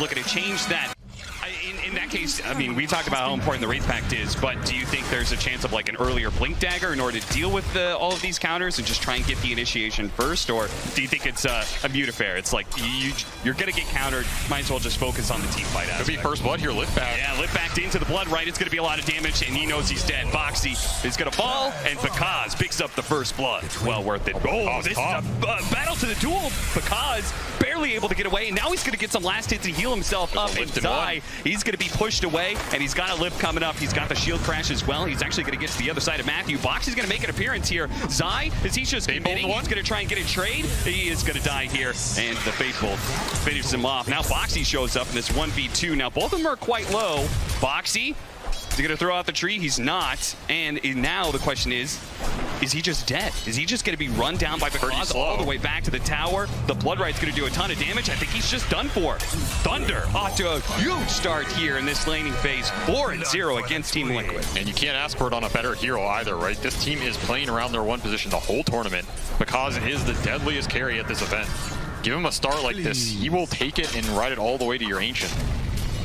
looking to change that. In that case, I mean, we talked about how important the Wraith Pact is, but do you think there's a chance of like an earlier Blink Dagger in order to deal with all of these counters and just try and get the initiation first? Or do you think it's a mute affair? It's like you're going to get countered, might as well just focus on the team fight aspect. Could be first blood here, lift back. Yeah, lift back into the blood, right? It's going to be a lot of damage, and he knows he's dead. Foxy is going to fall, and Bakaz picks up the first blood. Well worth it. Oh, this is a battle to the duel. Bakaz barely able to get away, and now he's going to get some last hits to heal himself up. And Zai, he's going to be pushed away, and he's got a lift coming up. He's got the shield crash as well. He's actually going to get to the other side of Matthew. Box is going to make an appearance here. Zai, is he just committing? He's going to try and get a trade. He is going to die here, and the Faithful finishes him off. Now Foxy shows up in this 1v2. Now both of them are quite low. Foxy, is he going to throw out the tree? He's not. And now the question is he just dead? Is he just going to be run down by Bakaz all the way back to the tower? The Blood Right's going to do a ton of damage. I think he's just done for. Thunder off to a huge start here in this laning phase. 4-0 against Team Liquid. And you can't ask for it on a better hero either, right? This team is playing around their one position the whole tournament. Bakaz is the deadliest carry at this event. Give him a star like this, he will take it and ride it all the way to your Ancient.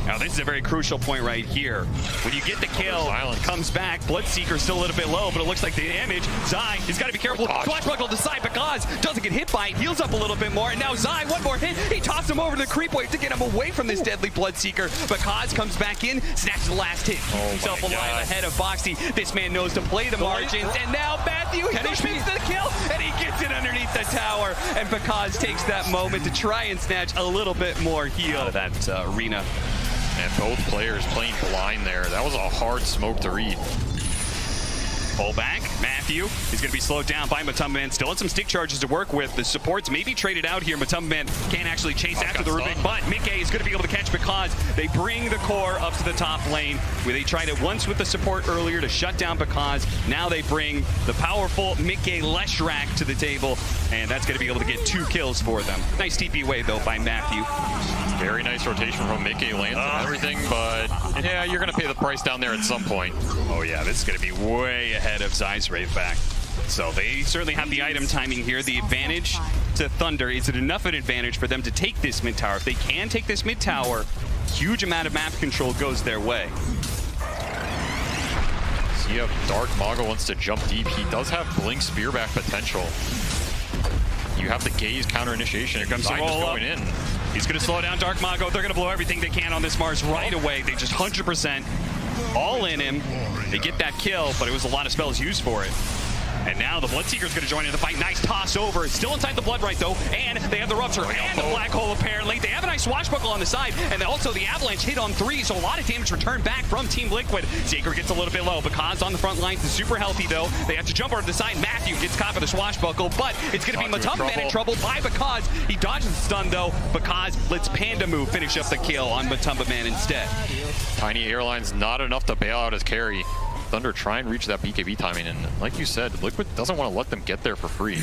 Now this is a very crucial point right here. When you get the kill, comes back, Bloodseeker's still a little bit low, but it looks like the damage. Zai, he's got to be careful. Swashbuckle to the side, Bakaz doesn't get hit by it, heals up a little bit more, and now Zai, one more hit, he tosses him over to the creep wave to get him away from this deadly Bloodseeker. Bakaz comes back in, snatches the last hit, himself alive ahead of Foxy. This man knows to play the margins, and now Matthew, he gets the kill, and he gets it underneath the tower, and Bakaz takes that moment to try and snatch a little bit more heal out of that arena. And both players playing blind there. That was a hard smoke to read. Pull back. Matthew is going to be slowed down by Matumbaman. Still has some stick charges to work with. The supports may be traded out here. Matumbaman can't actually chase after the Rubik, but Mickey is going to be able to catch Bakaz they bring the core up to the top lane, where they tried it once with the support earlier to shut down Bakaz. Now they bring the powerful Mickey Leshrak to the table, and that's going to be able to get 2 kills for them. Nice TP away, though, by Matthew. Very nice rotation from Mickey, lands and everything, but yeah, you're going to pay the price down there at some point. Oh yeah, this is going to be way ahead of Zai's Wraith back. So they certainly have the item timing here. The advantage to Thunder, is it enough an advantage for them to take this mid tower? If they can take this mid tower, huge amount of map control goes their way. See if Dark Mago wants to jump deep. He does have Blink Spearback potential. You have the Gaze counter initiation. Here comes the roll up. Going in. He's going to slow down Dark Mago. They're going to blow everything they can on this Mars right away. They just 100% all in him. They get that kill, but it was a lot of spells used for it. And now the Bloodseeker's going to join in the fight. Nice toss over. Still inside the Blood Right, though. And they have the Rupture and the Black Hole, apparently. They have a nice Swashbuckle on the side. And also the Avalanche hit on 3, so a lot of damage returned back from Team Liquid. Sacred gets a little bit low. Bakaz on the front lines is super healthy, though. They have to jump over to the side. Matthew gets caught by the Swashbuckle, but it's going to be Matumbaman in trouble by Bakaz. He dodges the stun, though. Bakaz lets Panda Move finish up the kill on Matumbaman instead. Tiny Airline's not enough to bail out his carry. Thunder try and reach that BKB timing, and like you said, Liquid doesn't want to let them get there for free.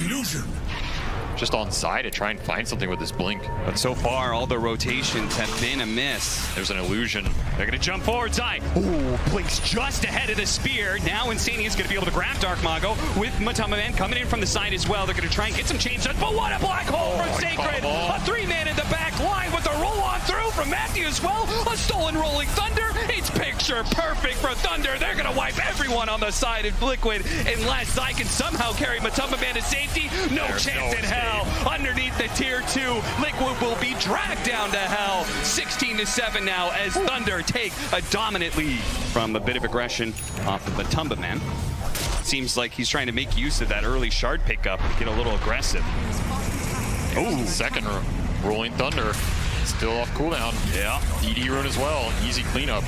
Just on side to try and find something with this Blink. But so far, all the rotations have been a miss. There's an illusion. They're going to jump forward. Zai. Ooh, Blink's just ahead of the spear. Now Insania is going to be able to grab Dark Mago with Matumbaman coming in from the side as well. They're going to try and get some chains done. But what a black hole from Sacred. A 3-man in the back line with a roll on through from Matthew as well. A stolen rolling Thunder. It's picture perfect for Thunder. They're going to wipe everyone on the side of Liquid unless Zai can somehow carry Matumbaman to safety. There's chance in hell. Underneath the tier 2, Liquid will be dragged down to hell. 16-7 now as Thunder take a dominant lead from a bit of aggression off of Matumbaman. Seems like he's trying to make use of that early shard pickup and get a little aggressive. Oh, second rolling Thunder. Still off cooldown. Yeah. DD rune as well. Easy cleanup.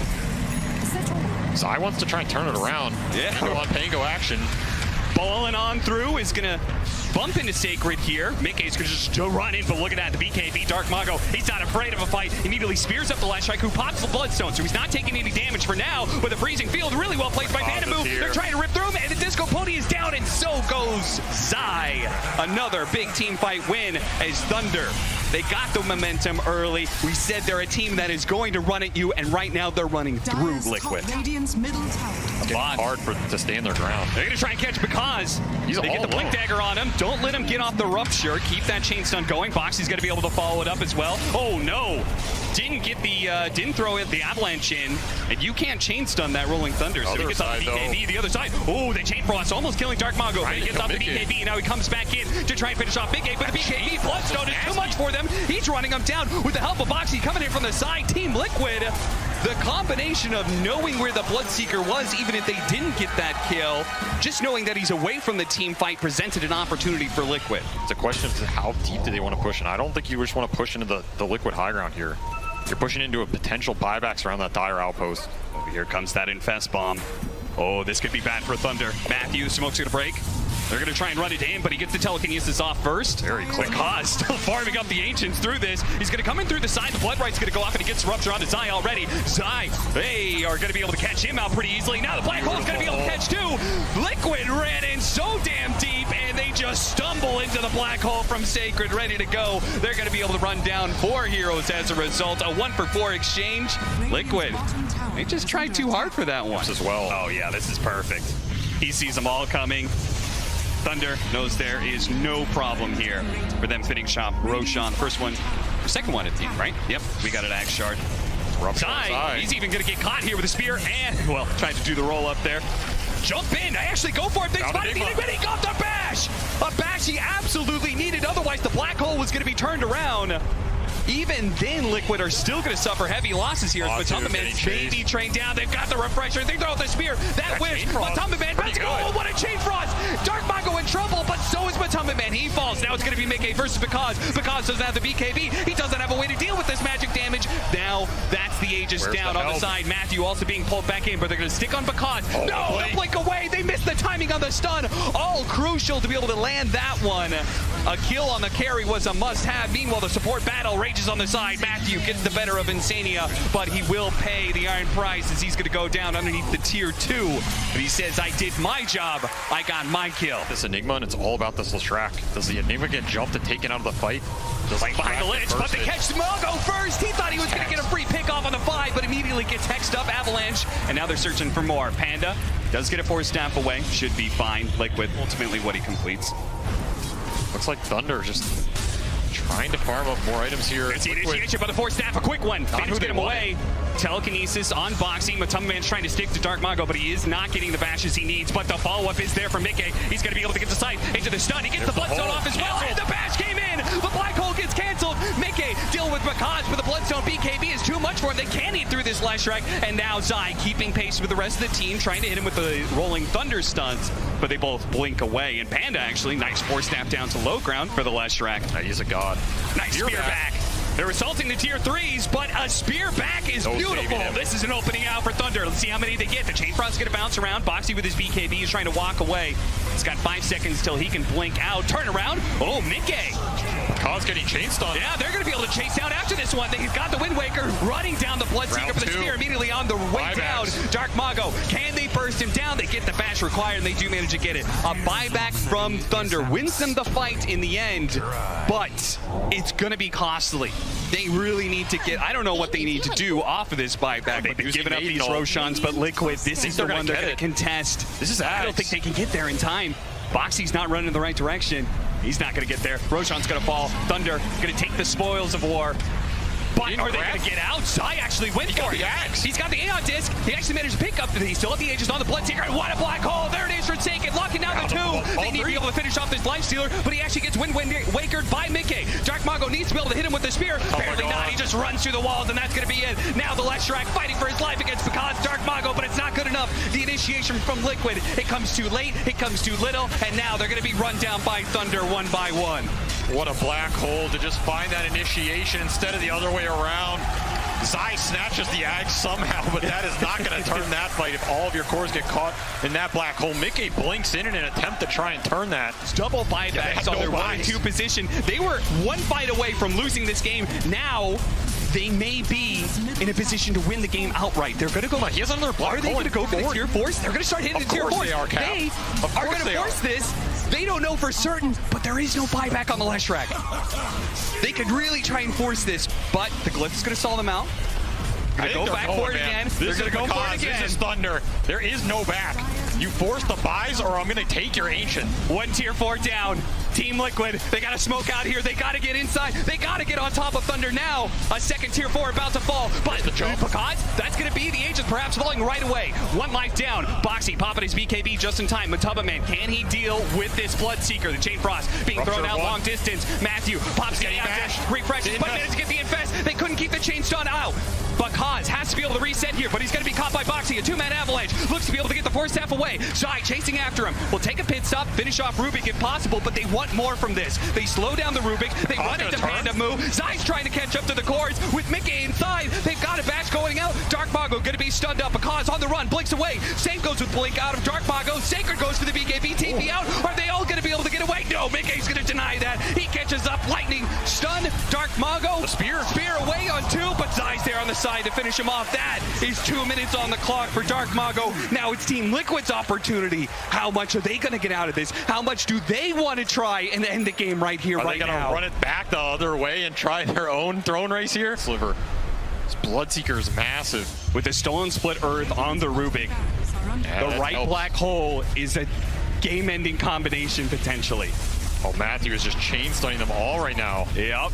Zai wants to try and turn it around. Yeah. Pango on Pango action. Balling on through is going to bump into Sacred here. Mickey's going to just run in, but look at that, the BKB Dark Mago, he's not afraid of a fight. Immediately spears up the Leshrak, who pops the Bloodstone, so he's not taking any damage for now. With a freezing field, really well played by Panda Move. They're trying to rip through him, and the Disco Pony is down, and so goes Zai. Another big team fight win as Thunder. They got the momentum early. We said they're a team that is going to run at you, and right now they're running through Liquid. It's getting hard to stand their ground. They're going to try and catch Bakaz. They get the Blink Dagger on him. Don't let him get off the Rupture. Keep that chain stun going. Foxy's going to be able to follow it up as well. Oh, no. didn't get the didn't throw it the avalanche in, and you can't chain stun that rolling thunder. So he gets off the BKB. The other side. Oh, the chain frost almost killing Dark Mago. But he gets off the BKB. Now he comes back in to try and finish off Big A. But the BKB Bloodstone is too much for them. He's running them down with the help of Boxy coming in from the side. Team Liquid. The combination of knowing where the Bloodseeker was, even if they didn't get that kill, just knowing that he's away from the team fight presented an opportunity for Liquid. It's a question of how deep do they want to push, and I don't think you just want to push into the Liquid high ground here. You're pushing into a potential buybacks around that dire outpost. Over here comes that Infest Bomb. Oh, this could be bad for Thunder. Matthew, smoke's gonna break. They're going to try and run it in, but he gets the telekinesis off first. Very quick. Kaz still farming up the Ancients through this. He's going to come in through the side. The Blood Right's going to go off, and he gets Rupture onto Zai already. Zai, they are going to be able to catch him out pretty easily. Now the Black Hole's going to be able to catch too. Liquid ran in so damn deep, and they just stumble into the Black Hole from Sacred, ready to go. They're going to be able to run down 4 heroes as a result. A 1-for-4 exchange. Liquid, they just tried too hard for that one. As well. Oh yeah, this is perfect. He sees them all coming. Thunder knows there is no problem here for them finishing off Roshan. First one, second one at the end, right? Yep, we got an Axe Shard. Zai, he's even going to get caught here with a spear and, well, tried to do the roll up there. Jump in, I actually go for it. They spotted him, but he got the bash. A bash he absolutely needed, otherwise the Black Hole was going to be turned around. Even then, Liquid are still going to suffer heavy losses here. Matumbaman's baby train down. They've got the refresher. They throw out the spear. That whips. Matumbaman. Let's go. Oh, what a chain frost. Dark Mago in trouble, but so is Matumbaman. He falls. Now it's going to be Mickey versus Because. Because doesn't have the BKB. He doesn't have a way to deal with this magic damage. Now that's the Aegis down on the side. Matthew also being pulled back in, but they're going to stick on Because. Oh, no, the blink away. They missed the timing on the stun. All crucial to be able to land that one. A kill on the carry was a must-have. Meanwhile, the support battle rages on the side. Matthew gets the better of Insania, but he will pay the iron price as he's going to go down underneath the tier 2. But he says, I did my job. I got my kill. This Enigma, and it's all about this Leshrac. Does the Enigma get jumped and taken out of the fight? Does behind the ledge, but they catch Mago first. He thought he was going to get a free pick off on the 5, but immediately gets hexed up. Avalanche, and now they're searching for more. Panda does get a 4 staff away. Should be fine. Liquid, ultimately what he completes. Looks like Thunder just trying to farm up more items here. It's the initiation by the 4 staff, a quick one. Phantoms get him away. Telekinesis on Boxy. Matumbaman's trying to stick to Dark Mago, but he is not getting the bashes he needs. But the follow-up is there from Mickey. He's going to be able to get the sight into the stun. He gets the Bloodstone off as well, and the bash came in. The Black Hole gets canceled. Mickey dealing with Bakaz, but the Bloodstone BKB is too much for him. They can't eat through this Leshrac, and now Zai keeping pace with the rest of the team, trying to hit him with the rolling Thunder stuns, but they both blink away. And Panda actually, nice 4 staff down to low ground for the Leshrac. He's a god. Nice spear back. They're assaulting the tier 3s, but a spear back is beautiful. This is an opening out for Thunder. Let's see how many they get. The Chain Frost's going to bounce around. Boxy with his BKB is trying to walk away. He's got 5 seconds till he can blink out. Turn around. Oh, Mickey. Cause getting chain stunned. Yeah, they're going to be able to chase down after this one. He's got the Wind Waker running down the Bloodseeker for the spear immediately on the way down. Dark Mago, can they burst him down? They get the bash required, and they do manage to get it. A buyback from Thunder wins them the fight in the end, but it's going to be costly. They really need to get, I don't know what they need to do off of this buyback, but they've given up these Roshans, but Liquid, this is the one they're going to contest. This is I don't think they can get there in time. Boxy's not running in the right direction. He's not going to get there. Roshan's going to fall. Thunder going to take the spoils of war. But are they going to get out? Zai actually went for it. He's got the Aeon Disc. He actually managed to pick up. He still have the Aegis on the Bloodseeker. And what a Black Hole. There it is for Taken. Locking down the 2. They need to be able to finish off this Lifestealer, but he actually gets Wind Wakered by Mickey. Dark Mago needs to be able to hit him with the spear. Apparently not. He just runs through the walls, and that's going to be it. Now the Leshrac fighting for his life against Bakaz. Dark Mago, but it's not good enough. The initiation from Liquid. It comes too late. It comes too little. And now they're going to be run down by Thunder 1 by 1. What a Black Hole to just find that initiation instead of the other way around. Zai snatches the Ag somehow, but that is not going to turn that fight if all of your cores get caught in that Black Hole. Mickey blinks in an attempt to try and turn that. Double buybacks on their 1-2 position. They were 1 fight away from losing this game. Now they may be in a position to win the game outright. They're going to go. He has another Black Hole. Are they going to go for the tier 4s? They're going to start hitting the tier 4s. They are, Cap. They are going to force this. They don't know for certain, but there is no buyback on the Leshrac. They could really try and force this, but the Glyph is going to stall them out. Go back for it again. They're going to go for it again. This is Thunder. There is no back. You force the buys or I'm going to take your Ancient. One tier 4 down. Team Liquid, they got to smoke out here. They got to get inside. They got to get on top of Thunder now. A second tier 4 about to fall. But because that's going to be the Aegis perhaps falling right away. One life down. Boxy popping his BKB just in time. Matubba Man, can he deal with this Bloodseeker? The Chain Frost being thrown out long distance. Matthew pops getting out dash, refreshes, but managed to get the infest. They couldn't keep the chain stun out. Because has to be able to reset here, but he's going to be caught by Boxy. A 2-man avalanche. Looks to be able to get the force staff away. Zai chasing after him. Will take a pit stop, finish off Rubik if possible, but they want more from this. They slow down the Rubik. They run into Panda move. Zai's trying to catch up to the cores with Mickey inside. They've got a bash going out. Dark Mago going to be stunned up. Because on the run, blinks away. Same goes with Blink out of Dark Mago. Sacred goes for the BKB. TP out. Are they all going to be able to get away? No, Mickey's going to deny that. He catches up. Lightning stun. Dark Mago. The spear away on 2, but Zai's there on the side to finish him off. That is 2 minutes on the clock for Dark Mago. Now it's Team Liquid's opportunity. How much are they going to get out of this? How much do they want to try and end the game right here, right now? Are they going to run it back the other way and try their own throne race here? Sliver. This Bloodseeker is massive. With the stolen split Earth on the Rubik, the right black hole is a game-ending combination potentially. Oh, Matthew is just chain stunning them all right now. Yep.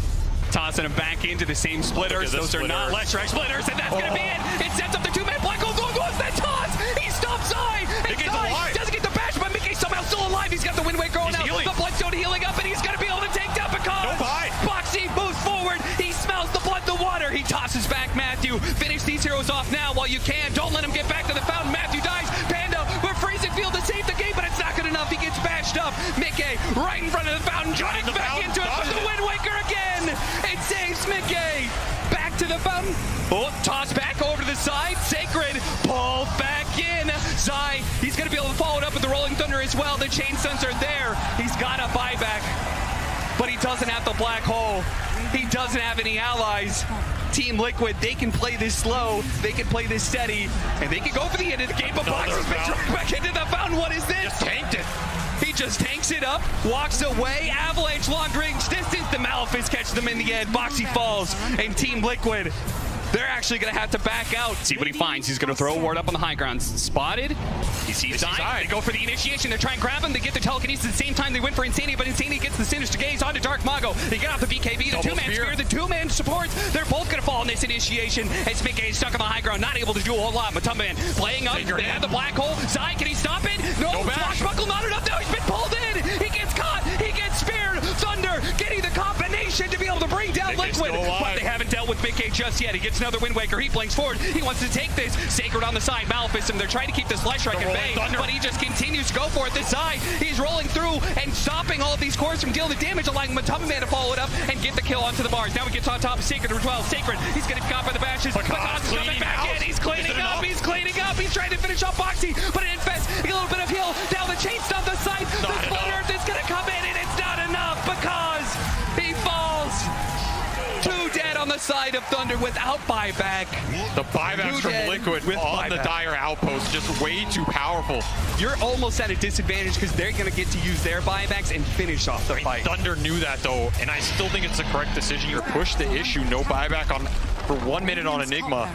Tossing them back into the same splitters. Those are not Leshrac splitters, and that's going to be it. It sets up the 2-man black hole. What's that toss? He stops Zai. Mickey's alive. Doesn't get the bash, but Mickey's somehow still alive. He's got the Wind Waker going out. The Bloodstone healing up, and he's going to be able to take down Because. Boxy moves forward. He smells the blood, the water. He tosses back Matthew. Finish these heroes off now while you can. Don't let him get back to the fountain. Matthew dies. Panda, we're freezing field to save the game, but it's not good enough. He gets bashed up. Mickey right in front of the fountain. Drives back into it, but the Wind Waker again. It saves Mickey. Back to the fountain. Oh, toss back over to the side. Sacred pulled back in. Zai, he's going to be able to follow it up with the Rolling Thunder as well. The chain stuns are there. He's got a buyback, but he doesn't have the black hole. He doesn't have any allies. Team Liquid, they can play this slow, they can play this steady, and they can go for the end of the game, but Boxy's been dragged back into the fountain. What is this? Just tanked it. He just tanks it up, walks away. Avalanche long range distance. The Malefice catches them in the end. Boxy falls, and Team Liquid, they're actually going to have to back out. See what he finds. He's going to throw a ward up on the high ground. Spotted. He sees Zai. They go for the initiation. They try and grab him. They get the telekinesis at the same time. They went for Insanity, but Insanity gets the Sinister Gaze onto Dark Mago. They get off the BKB. The 2-man spear. The 2-man supports. They're both going to fall in this initiation. And Mickey stuck on the high ground, not able to do a whole lot. Matubba Man playing up. They have the black hole. Zai, can he stop it? No. Swashbuckle, not enough. Now he's been pulled in. He gets caught. He gets speared. Thunder getting the combination to be able to bring down Liquid. But they haven't dealt with Mickey just yet. He gets another Wind Waker. He blinks forward. He wants to take this. Sacred on the side. Malefice him. They're trying to keep this Leshrac at bay, but he just continues to go for it. This Zai, he's rolling through and stopping all of these cores from dealing the damage, allowing Matubba Man to follow it up and get the kill onto the bars. Now he gets on top of Sacred as well. Sacred, he's getting caught by the bashes. Because coming back in. He's cleaning up. He's cleaning up. He's trying to finish off Boxy, but it infests. A little bit of heal. Now the chain stun the side. The Split Earth is going to come in, and it's not enough because he falls. 2 dead on the side of Thunder without buyback. The buybacks from Liquid on the Dire Outpost, just way too powerful. You're almost at a disadvantage because they're going to get to use their buybacks and finish off the fight. Thunder knew that though, and I still think it's the correct decision. You push the issue, no buyback on for 1 minute on Enigma.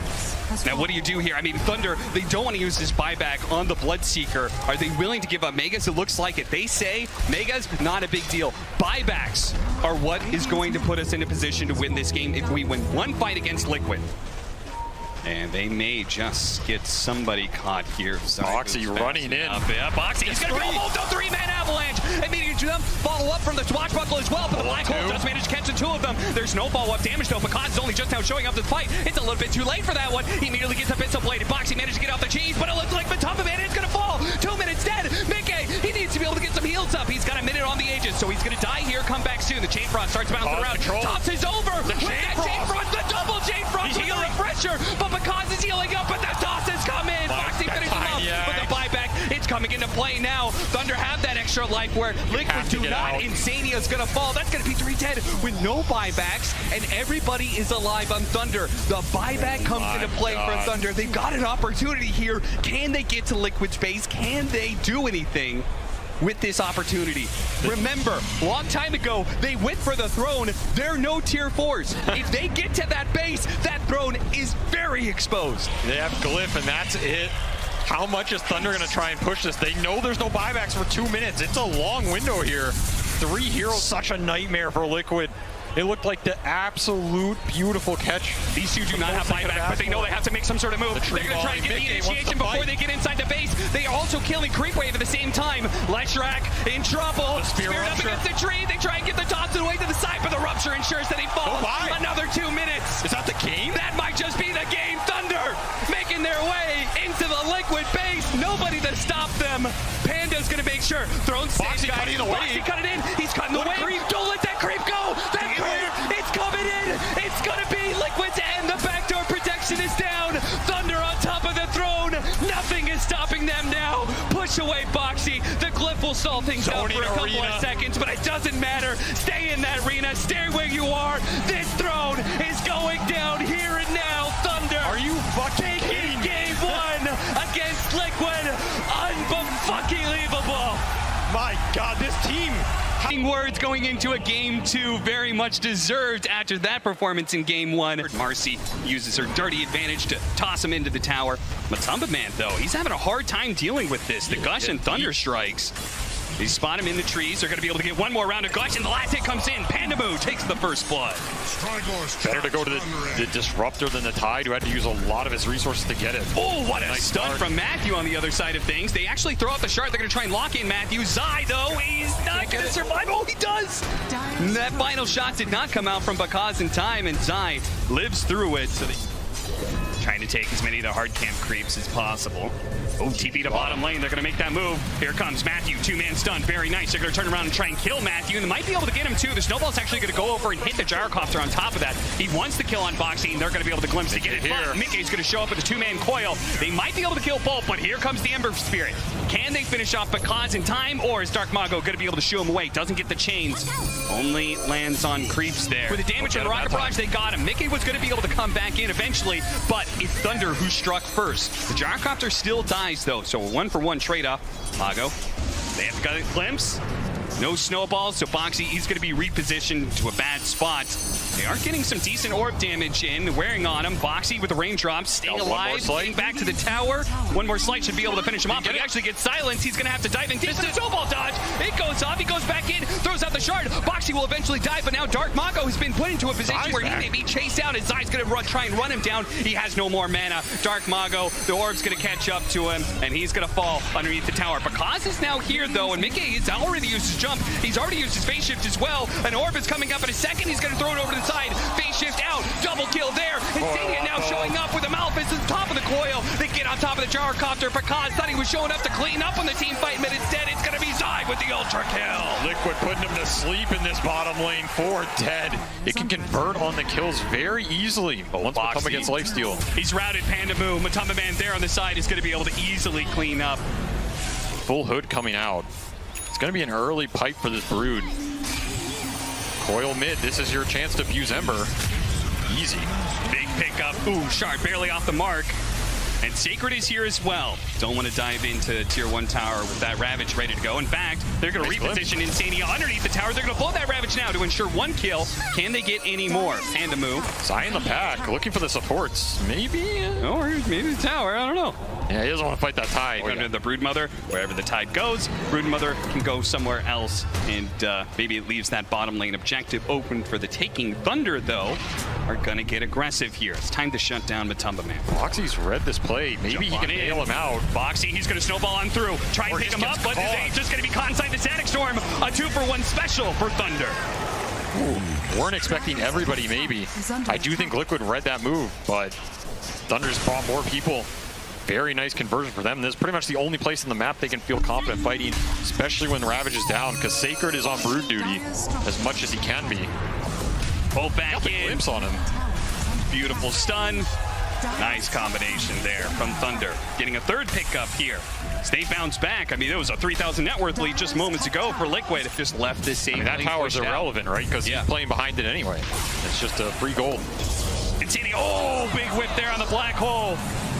Now what do you do here? I mean, Thunder, they don't want to use this buyback on the Bloodseeker. Are they willing to give up Megas? It looks like it. They say Megas, not a big deal. Buybacks are what is going to put us in a position to win this game if we win one fight against Liquid. And they may just get somebody caught here. Boxy running in. Yeah, Boxy, he's going to be almost a 3-man avalanche. Immediately to them, follow up from the Swashbuckle as well, but the black hole just managed to catch the 2 of them. There's no follow-up damage though, because is only just now showing up to the fight. It's a little bit too late for that one. He immediately gets a pistol bladed. Boxy managed to get off the cheese, but it looks like Matubba Man is going to fall. 2 minutes dead. Mickey, he needs to be able to get some heals up. He's got a minute on the Aegis, so he's going to die here, come back soon. The Chain Frost starts bouncing around. Tops is over. The Chain Frost, the double Chain Frost with the refresher, but because is healing up, but the toss has come in. Boxy finishes him up with the buyback. It's coming into play now. Thunder have that extra life where Liquid do not. Insania is going to fall. That's going to be 3 dead with no buybacks, and everybody is alive on Thunder. The buyback comes into play for Thunder. They've got an opportunity here. Can they get to Liquid's base? Can they do anything with this opportunity? Remember, long time ago, they went for the throne. They're no tier 4s. If they get to that base, that throne is very exposed. They have Glyph, and that's it. How much is Thunder going to try and push this? They know there's no buybacks for 2 minutes. It's a long window here. 3 heroes, such a nightmare for Liquid. It looked like the absolute beautiful catch. These two do not have buyback, but they know they have to make some sort of move. They're going to try and get the initiation before they get inside the base. They are also killing Creep Wave at the same time. Leshrac in trouble. Spirit up against the tree. They try and get the toxin away to the side, but the rupture ensures that he falls. Another 2 minutes. Is that the game? That might just be the game. Thunder making their way into the Liquid base. Nobody to stop them. Panda's going to make sure. Thrown Boxy cutting the wave. Boxy cut it in. He's cutting the wave. Don't let that creep go. That creep, it's coming in. It's going to be Liquid's end. The backdoor protection is down. Thunder on top of the throne. Nothing is stopping them now. Push away Boxy. The glyph will stall things out for a couple of seconds, but it doesn't matter. Stay in that arena. Stay where you are. This throne is going down here and now. Thunder. Are you fucking kidding me? Game 1 against Liquid. Unfucking-believable. My God, this team. Words going into a game 2, very much deserved after that performance in game 1. Marcy uses her dirty advantage to toss him into the tower. Matumba Man, though, he's having a hard time dealing with this. The Gush and Thunder strikes. They spot him in the trees. They're going to be able to get one more round of Gush, and the last hit comes in. Pandamu takes the first blood. Better to go to the Disruptor than the Tide, who had to use a lot of his resources to get it. Oh, what a stun from Matthew on the other side of things. They actually throw out the shard. They're going to try and lock in Matthew. Zai, though, he's not going to survive. Oh, he does. That final shot did not come out from Bakaz in time, and Zai lives through it. So they trying to take as many of the hard camp creeps as possible. Oh, TP to bottom lane. They're going to make that move. Here comes Matthew. 2-man stun. Very nice. They're going to turn around and try and kill Matthew. And they might be able to get him, too. The snowball's actually going to go over and hit the gyrocopter on top of that. He wants the kill on Boxy, and they're going to be able to glimpse to get it here. Mickey's going to show up with a 2-man coil. They might be able to kill both, but here comes the Ember Spirit. Can they finish off Bakaz in time, or is Dark Mago going to be able to shoo him away? Doesn't get the chains. Only lands on creeps there. With the damage from Rocket Barrage, they got him. Mickey was going to be able to come back in eventually, but it's Thunder who struck first. The gyrocopter still dies, though, so a 1-for-1 trade-off. Mago, they have got a glimpse. No snowballs, so Boxy is going to be repositioned to a bad spot. They are getting some decent orb damage in, wearing on him. Boxy with the raindrops, staying alive, getting back to the tower. One more slice should be able to finish him off, but he actually gets silenced. He's going to have to dive in. Gets the snowball dodge. It goes off. He goes back in, throws out the shard. Boxy will eventually die, but now Dark Mago has been put into a position where he may be chased out, and Zai's going to try and run him down. He has no more mana. Dark Mago, the orb's going to catch up to him, and he's going to fall underneath the tower. Bakaz is now here, though, and Mickey has already used his jump. He's already used his phase shift as well. An orb is coming up in a second. He's going to throw it over to the side. Phase shift out. Double kill there. Insania now showing up with a Malphus at the top of the coil. They get on top of the gyrocopter. Bakaz thought he was showing up to clean up on the team fight, but instead it's going to be Zai with the ultra kill. Liquid putting him to sleep in this bottom lane. 4 dead. It can convert on the kills very easily, but once Matumba gets lifesteal. He's routed Pandamu. Matumba Man there on the side is going to be able to easily clean up. Full hood coming out. It's going to be an early pipe for this Brood. Coil mid, this is your chance to fuse Ember. Easy. Big pickup. Ooh, shard barely off the mark. And Sacred is here as well. Don't want to dive into tier 1 tower with that Ravage ready to go. In fact, they're going to reposition Insania underneath the tower. They're going to blow that Ravage now to ensure 1 kill. Can they get any more? Pandamu. Zai in the pack, looking for the supports. Maybe? Or maybe the tower, I don't know. Yeah, he doesn't want to fight that Tide. Under the Broodmother, wherever the Tide goes, Broodmother can go somewhere else, and maybe it leaves that bottom lane objective open for the taking. Thunder, though, are going to get aggressive here. It's time to shut down Matumba Man. Boxy's read this play. Maybe he can nail him out. Boxy, he's going to snowball on through. Try and pick him up, but he's just going to be caught inside the Static Storm. A 2-for-1 special for Thunder. Ooh, weren't expecting everybody, maybe. I do think Liquid read that move, but Thunder's brought more people. Very nice conversion for them. This is pretty much the only place in the map they can feel confident fighting, especially when Ravage is down, because Sacred is on Brood duty as much as he can be. Pull back got the in. glimpse on him. Beautiful stun. Nice combination there from Thunder. Getting a 3rd pickup here. They bounce back. I mean, it was a 3,000 net worth lead just moments ago for Liquid. Just left this safe. That tower's irrelevant, right? Because he's playing behind it anyway. It's just a free gold. It's hitting. Oh, big whip there on the black hole.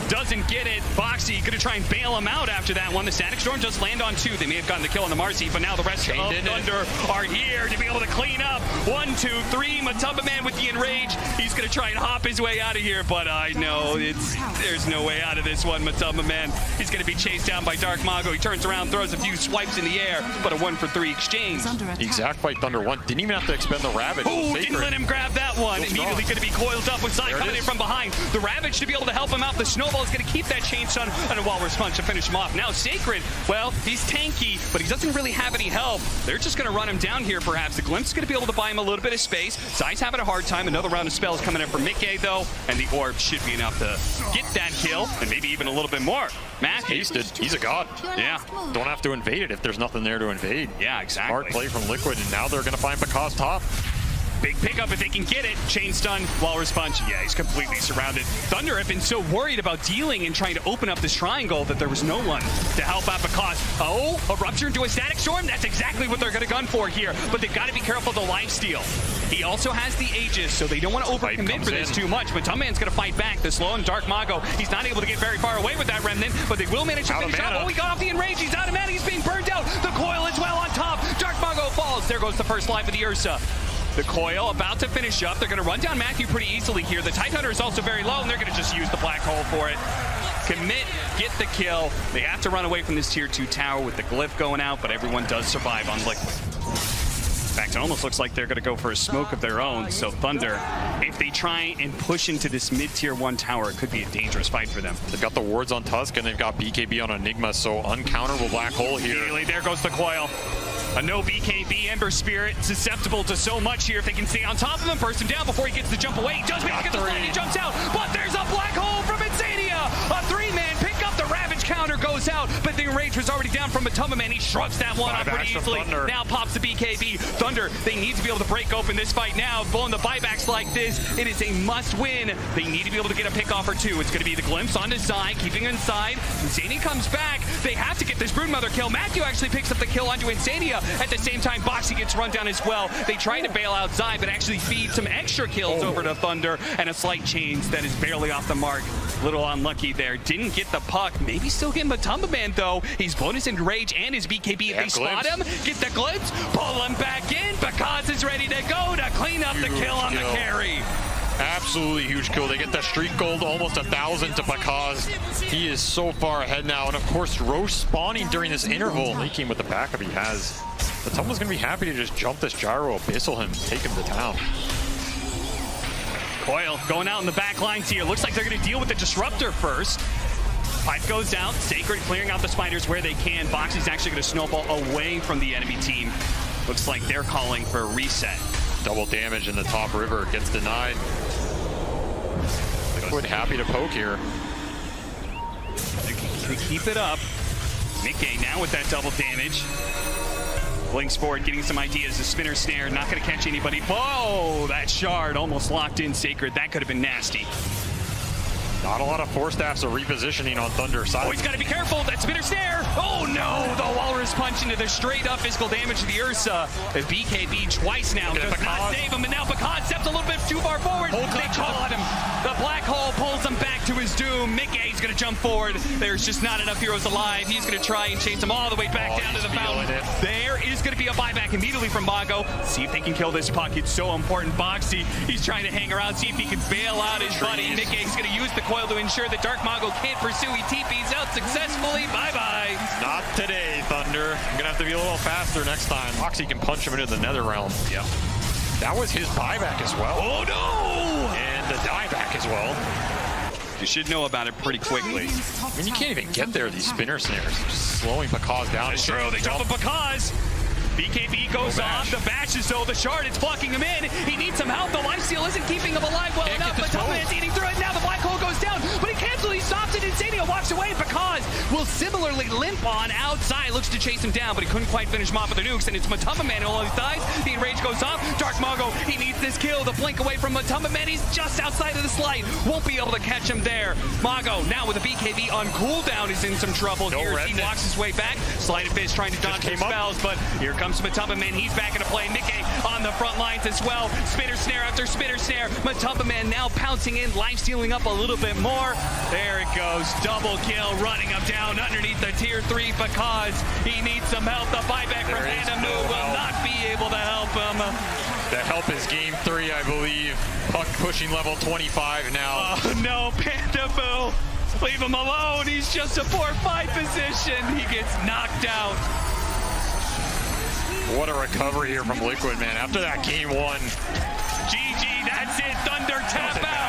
Does it doesn't get it. Boxy going to try and bail him out after that one. The Static Storm does land on 2. They may have gotten the kill on the Marcy, but now the rest of Thunder are here to be able to clean up. 1, 2, 3. Matumba Man with the Enrage. He's going to try and hop his way out of here, but I know there's no way out of this one, Matumba Man. He's going to be chased down by Dark Mago. He turns around, throws a few swipes in the air, but a 1-for-3 exchange. The exact fight Thunder won. Didn't even have to expend the Ravage. Ooh, didn't let him grab that one. Immediately going to be coiled up with Zai coming in from behind. The Ravage to be able to help him out. The Snowball is going to keep that chain stun and a Walrus Punch to finish him off. Now Sacred, well, he's tanky, but he doesn't really have any help. They're just going to run him down here perhaps. The Glimpse is going to be able to buy him a little bit of space. Zai's having a hard time. Another round of spells coming in for Mickey though, and the Orb should be enough to get that kill, and maybe even a little bit more. Matt, tasted. He's a god. Yeah. Don't have to invade it if there's nothing there to invade. Yeah, exactly. Smart play from Liquid, and now they're going to find Bakaz top. Big pickup if they can get it. Chain stun, Walrus Punch. Yeah, he's completely surrounded. Thunder have been so worried about dealing and trying to open up this triangle that there was no one to help out Bakaz. Oh, a Rupture into a Static Storm? That's exactly what they're going to gun for here. But they've got to be careful of the lifesteal. He also has the Aegis, so they don't want to overcommit for this too much. But Tumman's going to fight back. The slow and Dark Mago, he's not able to get very far away with that Remnant, but they will manage to finish off. Oh, he got off the Enrage. He's out of mana. He's being burned out. The Coil as well on top. Dark Mago falls. There goes the first life of the Ursa. The Coil about to finish up. They're going to run down Matthew pretty easily here. The Tidehunter is also very low, and they're going to just use the Black Hole for it. Commit, get the kill. They have to run away from this tier 2 tower with the Glyph going out, but everyone does survive on Liquid. In fact, it almost looks like they're going to go for a smoke of their own. So Thunder, if they try and push into this mid-tier 1 tower, it could be a dangerous fight for them. They've got the wards on Tusk, and they've got BKB on Enigma, so uncounterable Black Hole here. Immediately, there goes the Coil. A no BKB Ember Spirit, susceptible to so much here if they can stay on top of him. Burst him down before he gets the jump away. He does make it the slide, he jumps out, but there's a Black Hole from Insania! A 3-man pick up, the Ravage counter goes out, but the Enrage was already down from Matumba Man. He shrugs that one off pretty easily. Now pops the BKB. Thunder, they need to be able to break open this fight now. Blowing the buybacks like this, it is a must-win. They need to be able to get a pick off or two. It's going to be the Glimpse onto Zai, keeping inside. Insania comes back. They have to get this Broodmother kill. Matthew actually picks up the kill onto Insania. At the same time, Boxy gets run down as well. They try to bail out Zai, but actually feed some extra kills over to Thunder, and a slight change that is barely off the mark. Little unlucky there. Didn't get the puck. Maybe still get Matumba Man, though. He's bonus Enrage and his BKB. If they spot him, get the Glimpse, pull him back in. Bakaz is ready to go to clean up the kill on the carry. Absolutely huge kill. They get that streak gold, almost 1,000 to Bakaz. He is so far ahead now. And of course, Roche spawning during this interval. He came with the backup he has. Matumba's going to be happy to just jump this gyro, abyssal him, take him to town. Coil going out in the back lines here. Looks like they're going to deal with the Disruptor first. Pipe goes out. Sacred clearing out the spiders where they can. Boxy's actually going to snowball away from the enemy team. Looks like they're calling for a reset. Double damage in the top river. Gets denied. Liquid happy to poke here. They keep it up. Mickey now with that double damage. Blinks forward, getting some ideas. The spinner snare, not going to catch anybody. Oh, that shard almost locked in Sacred. That could have been nasty. Not a lot of Force Staffs are repositioning on Thunder side. Oh, he's got to be careful. That spinner snare. Oh, no. The Walrus punch into the straight-up physical damage to the Ursa. The BKB twice now. Does not save him, and now Bakaz steps a little bit too far forward. They caught him. The Black Hole pulls him back to his doom. Mickey's going to jump forward. There's just not enough heroes alive. He's going to try and chase them all the way back down to the fountain. There is going to be a buyback immediately from Mago. See if they can kill this puck. It's so important. Boxy, he's trying to hang around, see if he can bail out his buddy. Mickey's going to use the Coil to ensure that Dark Mago can't pursue. He TP's out successfully. Bye-bye. Not today, Thunder. I'm going to have to be a little faster next time. Boxy can punch him into the Nether Realm. Yep. That was his buyback as well. Oh, no! And the dieback as well. You should know about it pretty quickly. I mean, you can't even get there, these spinner snares. Just slowing Bakaz down. That's true. They jump with Bakaz. BKB goes off. The bash is though. The shard is blocking him in. He needs some help. The lifesteal isn't keeping him alive well enough. But Tumman's eating through it. Now the Black Hole goes down. But he cancels. He stops it. Insania walks away. Bakaz will similarly limp on outside. Looks to chase him down, but he couldn't quite finish him off with the nukes, and it's Matamba Man who only dies. The enrage goes off. Dark Mago, he needs this kill. The blink away from Matamba Man. He's just outside of the slide. Won't be able to catch him there. Mago, now with a BKB on cooldown, is in some trouble here. He walks his way back. Sleight of Fist trying to dodge the spells, but here comes Matamba Man. He's back into play. Mickey on the front lines as well. Spitter snare after spitter snare. Matamba Man now pouncing in, life stealing up a little bit more. There it goes. Double kill, running him down underneath the tier 3 because he needs some help. The buyback from Panda Moo will not be able to help him. The help is game 3, I believe. Puck pushing level 25 now. Oh no, Panda Moo. Leave him alone. He's just a 4-5 position. He gets knocked out. What a recovery here from Liquid, man. After that game 1. GG, that's it. Thunder tap out.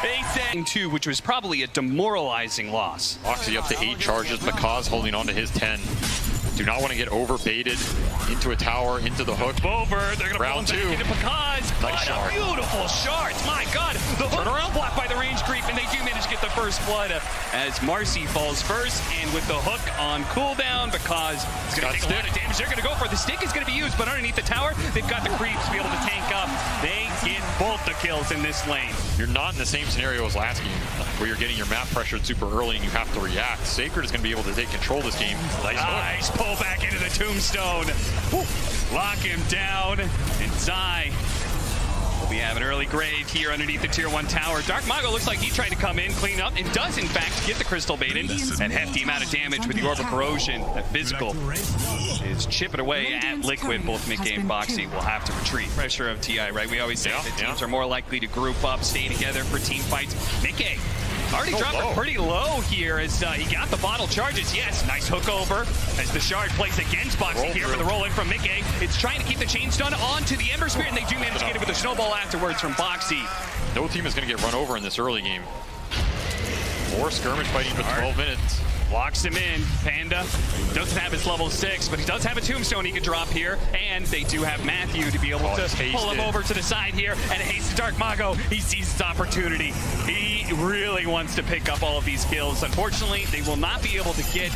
They said 2, which was probably a demoralizing loss. Oxy up to 8 charges, Bakaz holding on to his 10. Do not want to get over baited into a tower, into the hook. Over, they're going to round 2 into Bakaz. Nice shard. Beautiful shards. My God, the hook around blocked by the range creep, and they do manage to get the first blood as Marcy falls first, and with the hook on cooldown, Bakaz is going to take a lot of damage. They're going to go for it. The stick is going to be used, but underneath the tower, they've got the creeps to be able to tank up. They get both the kills in this lane. You're not in the same scenario as last game, where you're getting your map pressured super early and you have to react. Sacred is going to be able to take control of this game. Nice pull back into the tombstone. Woo. Lock him down, and Zai will be having early grave here underneath the tier 1 tower. Dark Mago looks like he tried to come in, clean up, and does in fact get the crystal baited. And hefty amount of damage with the orbital corrosion. That physical is chipping away at Liquid. Both Mickey and Boxy will have to retreat. Pressure of TI, right? We always say that teams are more likely to group up, stay together for team fights. Mickey already dropped it pretty low here as he got the bottle charges. Yes, nice hook over as the shard plays against Boxy here for the roll in from Mickey. It's trying to keep the chain stun onto the Ember Spirit, and they do manage to get it with a snowball afterwards from Boxy. No team is going to get run over in this early game. More skirmish fighting for 12 minutes. Locks him in. Panda doesn't have his level 6, but he does have a tombstone he can drop here, and they do have Matthew to be able to pull him over to the side here, and it hates Dark Mago. He sees his opportunity. He really wants to pick up all of these kills. Unfortunately, they will not be able to get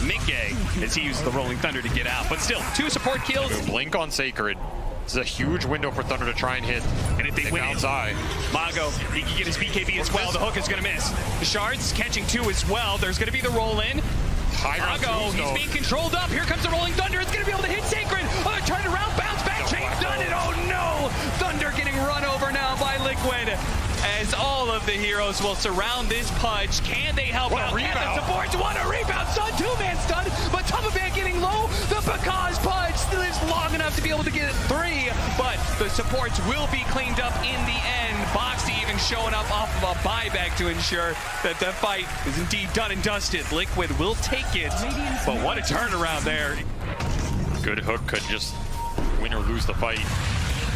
Mickey as he uses the Rolling Thunder to get out, but still, 2 support kills. Blink on Sacred. This is a huge window for Thunder to try and hit. And if they win it, Mago, he can get his BKB as well. The hook is going to miss. The shards catching 2 as well. There's going to be the roll in. Mago, he's being controlled up. Here comes the Rolling Thunder. It's going to be able to hit Sacred. Oh, turn around, bounce back, chain done it. Oh no! Thunder getting run over now by Liquid. As all of the heroes will surround this Pudge. Can they help out? Can the supports want a rebound? Stun, 2-man stun, but Tumbleman getting low. The Bakaz Pudge lives long enough to be able to get 3, but the supports will be cleaned up in the end. Boxy even showing up off of a buyback to ensure that the fight is indeed done and dusted. Liquid will take it, but what a turnaround there. Good hook could just win or lose the fight.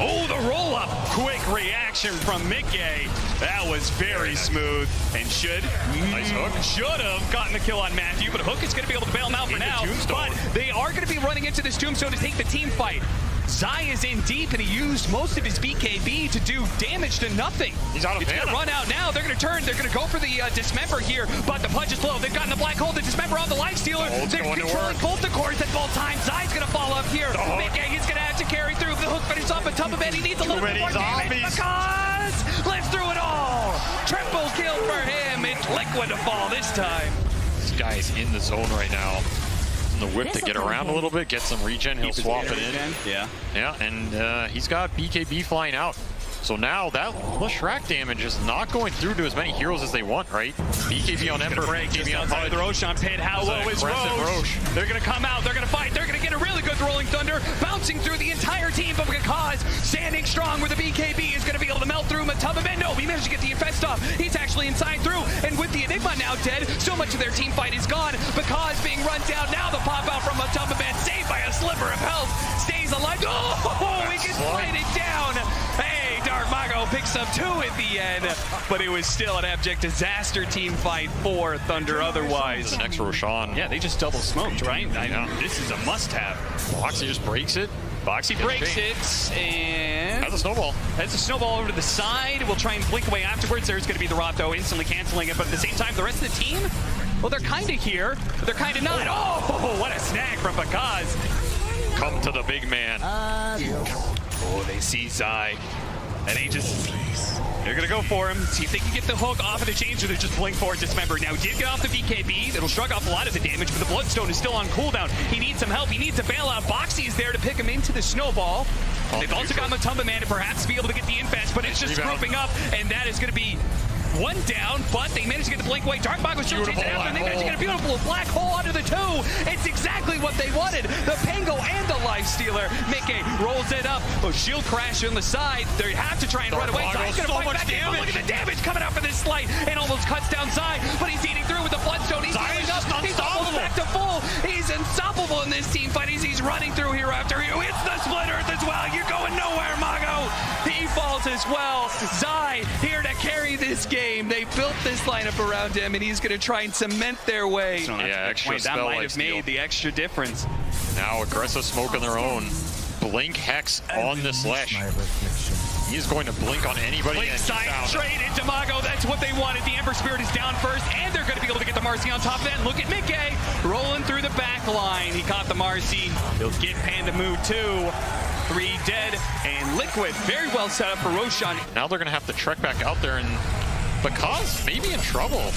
Oh, the roll-up. Quick reaction from Mickey. That was very smooth and should have gotten the kill on Matthew, but Hook is going to be able to bail him out for now. But they are going to be running into this tombstone to take the team fight. Zai is in deep, and he used most of his BKB to do damage to nothing. He's out of mana. It's going to run out now. They're going to turn. They're going to go for the Dismember here, but the Pudge is low. They've gotten the Black Hole, the Dismember on the Life Stealer. They're controlling both the cores at both times. Zai's going to fall up here. Mickey is going to have to carry through. The hook finishes off a Tumbleman. He needs a little bit more damage because lives through it all. Triple kill for him. It's Liquid to fall this time. This guy's in the zone right now. The whip to get around a little bit, get some regen, he'll swap it in. Yeah, and he's got BKB flying out. So now that Shrek damage is not going through to as many heroes as they want, right? BKB on Ember, BKB on Pudge. The Roshan pit, how low is Roche? They're going to come out, they're going to fight, they're going to get a really good Rolling Thunder, bouncing through the entire team, but Bakaz standing strong with the BKB is going to be able to melt through Matamba. No, he managed to get the infest off. He's actually inside through, and with the Enigma now dead, so much of their team fight is gone. Bakaz being run down, now the pop out from Matamba, saved by a sliver of health, stays alive. Oh, he gets slighted down. Hey, Dark Mago picks up 2 at the end, but it was still an abject disaster team fight for Thunder otherwise. The next Roshan. Yeah, they just double smoked, right? This is a must-have. Boxy just breaks it. Boxy breaks it, and has a snowball. Has a snowball over to the side. We'll try and blink away afterwards. There's going to be the Rob, though, instantly canceling it, but at the same time, the rest of the team Well, they're kind of here, but they're kind of not. Oh, what a snag from Bakaz. Come to the big man. Oh, they see Zai. And they're going to go for him. See if they can get the hook off of the chains, or they just blink for it, dismember. Now, he did get off the BKB. It'll shrug off a lot of the damage, but the Bloodstone is still on cooldown. He needs some help. He needs a bailout. Boxy is there to pick him into the snowball. They've also got Matumba Man to perhaps be able to get the infest, but it's just grouping up, and that is going to be one down, but they managed to get the blink away. Dark Mago still chasing after, and they managed to get a beautiful black hole under the two. It's exactly what they wanted. The Pango and the Life Stealer. Mickey rolls it up. Oh, shield crash on the side. They have to try and run away. Zai's going to fight back in, but look at the damage coming out for this slight, and almost cuts down Zai, but he's eating through with the Bloodstone. He's healing up. He's almost back to full. He's unstoppable in this team fight. He's running through hero after hero. It's the Split Earth as well. You're going nowhere, Mago. He falls as well. Zai here to carry this game. They built this lineup around him, and he's going to try and cement their way. Yeah, extra spell that might have made the extra difference. Now aggressive smoke on their own. Blink Hex on this Lesh. He's going to blink on anybody. Blink side straight into Mago. That's what they wanted. The Ember Spirit is down first, and they're going to be able to get the Marcy on top of that. And look at Mickey rolling through the back line. He caught the Marcy. He'll get Panda Moo too. 3 dead, and Liquid very well set up for Roshan. Now they're going to have to trek back out there, and Bakaz maybe in trouble.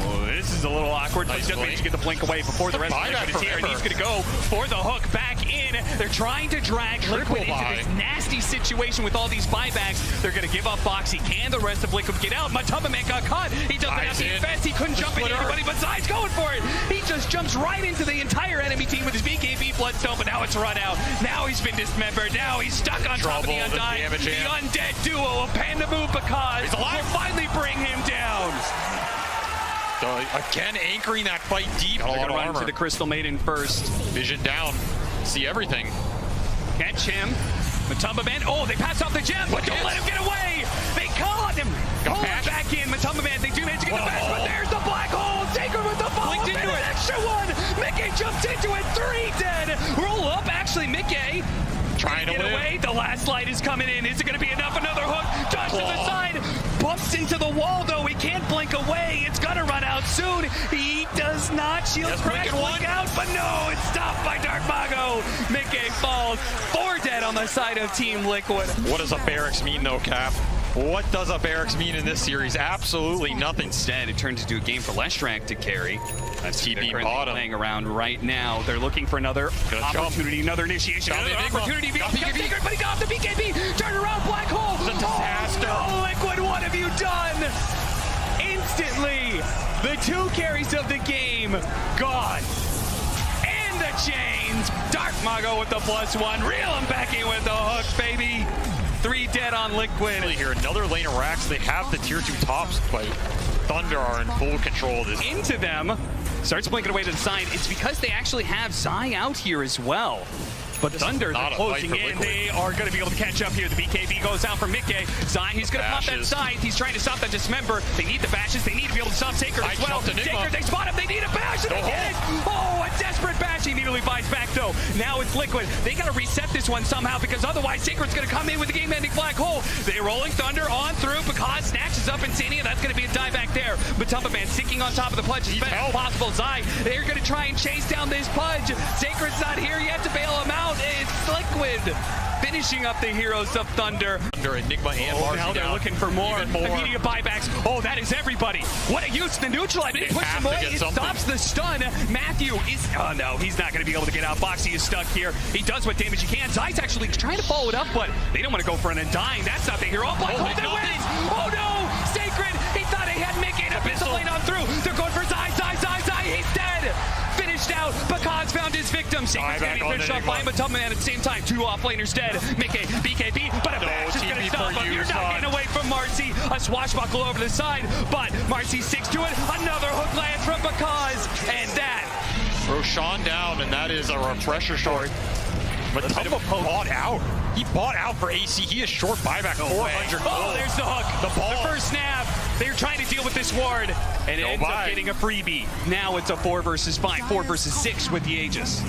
Oh, this is a little awkward. Nice, but he does manage to get the blink away before the rest of the is here, and he's going to go for the hook back in. They're trying to drag Liquid into this nasty situation with all these buybacks. They're going to give up Boxy. Can the rest of Liquid get out? Matumba Man got caught. He doesn't have the defense. He couldn't jump into anybody, but Zai's going for it. He just jumps right into the entire enemy team with his BKB Bloodstone, but now it's run out. Now he's been dismembered. Now he's stuck on top of the Undying. The undead duo of Panda Moo Bakaz will finally bring him down. So again, anchoring that fight deep. They're going to run to the Crystal Maiden first. Vision down. See everything. Catch him. Matumba Man. Oh, they pass off the gem, but don't let him get away. They caught him. Pull him back in. Matumba Man, they do manage to get the bash, but there's the black hole. Sacred with the ball. Blinked into it. Extra one. Mickey jumps into it. 3 dead. Roll up. Actually, Mickey trying to get away. The last light is coming in. Is it going to be enough? Another hook. Dodge to the side. Bumps into the wall, though. He can't blink away. It's going to run out soon. He does not. Shield crash, blink out, but no. It's stopped by Dark Mago. Mickey falls. 4 dead on the side of Team Liquid. What does a barracks mean, though, Cap? What does a barracks mean in this series? Absolutely nothing. Instead, it turns into a game for Leshrac to carry. That's TP currently bottom playing around right now. They're looking for another opportunity, another initiation, another opportunity. But he got off the BKB. Turn around, black hole. It's a disaster. Oh, no, Liquid, what have you done? Instantly, the 2 carries of the game gone. And the chains. Dark Mago with the +1. Reel him back in with the hook, baby. 3 dead on Liquid. Here, another lane of racks. They have the tier 2 tops, but Thunder are in full control of this. Into them. Starts blinking away to the side. It's because they actually have Zai out here as well. But Thunder, they're closing in. They are going to be able to catch up here. The BKB goes out for Mickey. Zai, he's going to pop that side. He's trying to stop that dismember. They need the bashes. They need to be able to stop Sacred as well. Sacred, they spot him. They need a bash. And they get it. Oh, a desperate bash. He immediately buys back, though. Now it's Liquid. They got to reset this one somehow, because otherwise Sacred's going to come in with the game-ending black hole. They're rolling Thunder on through. Bakaz snatches up Insania. That's going to be a dive back there. Matumba Man sinking on top of the Pudge as best as possible. Zai, they're going to try and chase down this Pudge. Sacred's not here yet to bail him out. It's Liquid finishing up the heroes of Thunder. Enigma and Marcy now they're looking for more. Immediate buybacks. Oh, that is everybody. What a use to neutralize. It puts him away. It stops the stun. Matthew is... Oh, no. He's not going to be able to get out. Boxy is stuck here. He does what damage he can. Zai's actually trying to follow it up, but they don't want to go for an Undying. That's not the hero. Oh, Black Hole that wins. Oh, no. Sacred. He thought he had Mickey and a pistol lane on through. They're going for Zai. He's dead. Finished out. Bakaz found his victim. Sacred's getting finished off by Matumba Man at the same time. 2 offlaners dead. Mickey, BKB, but a bash is going to stop him. You're not getting away from Marcy. A swashbuckle over the side, but Marcy sticks to it. Another hook lands from Bakaz, and that. Roshan down, and that is a refresher short. Matumba bought out. He bought out for AC. He is short buyback 400 gold. Oh, there's the hook. The ball. The first snap. They're trying to deal with this ward, and it ends up getting a freebie. Now it's a 4 versus 5, 4 versus 6 with the Aegis.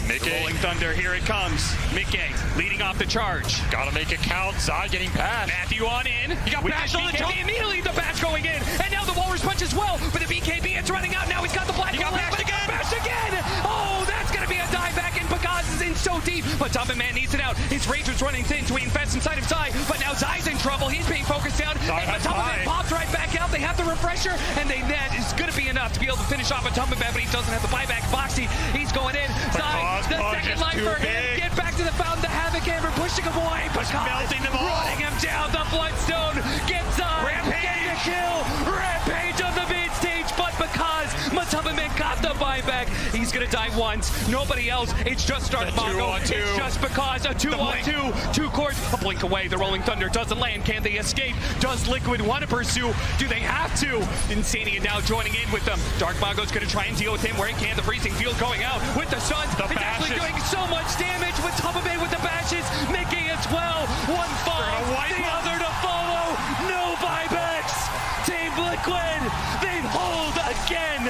Mickey. Rolling Thunder, here it comes. Mickey leading off the charge. Gotta make it count. Zai getting past. Matthew on in. He got bashed on the jump. Immediately the bash going in, and now the Walrus punch launch as well, but the BKB is running out. Now he's got the black hole. Bash again! Oh, that's going to be a dive back, and Pagaz is in so deep, but Tumbin Man needs it out. His rage was running thin, so he invests inside of Zai, but now Zai's in trouble. He's being focused down, and Tumbin Man pops right back out. They have the refresher, and that is going to be enough to be able to finish off a Tumbin Man, but he doesn't have the buyback. Foxy, he's going in. Zai, the second life for him. Get back to the fountain. The Havoc Hammer pushing him away. Pagaz melting them all. running him down. The Bloodstone gets Zai. Getting a kill. Rampage on the mid stage, but because Tumbin Man got the buyback, he's going to die once. Nobody else. It's just Dark Mongo. It's just because a 2-on-2. 2 cores. A blink away. The Rolling Thunder doesn't land. Can they escape? Does Liquid want to pursue? Do they have to? Insania now joining in with them. Dark Mongo's going to try and deal with him where he can. The freezing field going out with the Suns. It's actually doing so much damage with Tumbin Man with the bashes. Mickey as well. One fall. The other to follow. No buybacks. Team Liquid. They hold again.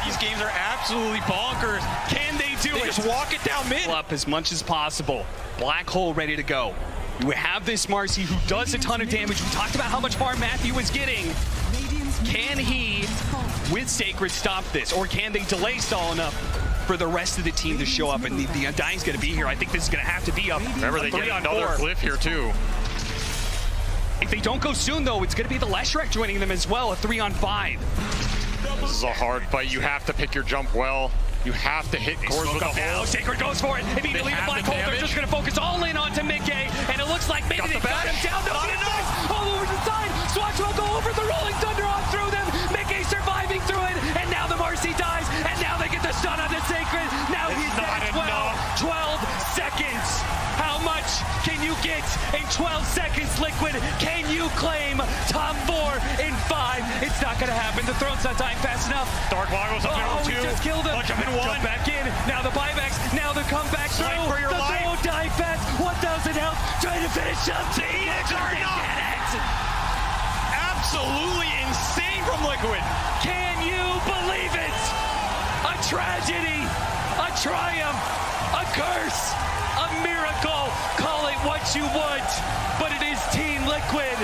These games are absolutely bonkers. Can they do it? Just walk it down mid. Up as much as possible. Black hole ready to go. We have this Marcy who does a ton of damage. We talked about how much far Matthew was getting. Can he, with Sacred, stop this? Or can they delay stall enough for the rest of the team to show up? And the Undying's going to be here. I think this is going to have to be up. Remember, they get another cliff here, too. If they don't go soon, though, it's going to be the Leshrac joining them as well, a 3-on-5. This is a hard fight. You have to pick your jump well. You have to hit cores with the hole. Sacred goes for it. Immediately the black hole. They're just going to focus all in onto Mickey, and it looks like maybe they got him down. They'll be enough. All over the side. Swatch will go over the Rolling Thunder on through them. Mickey surviving through it, and now the Marcy dies, and now they get the stun on the Sacred. Now he's dead as well. 12 seconds. How much can you get in 12 seconds, Liquid? Can you claim top 4 in 5? It's not going to happen. The throne's not dying fast enough. Dark Mongo's up there. We just killed him. Punch him in 1. Jump back in. Now the buybacks. Now the comeback through. For your the life. throw die fast. 1,000 health. Trying to finish up. Absolutely insane from Liquid. Can you believe it? A tragedy. A triumph. A curse. A miracle. Call it what you want. But it is Team Liquid.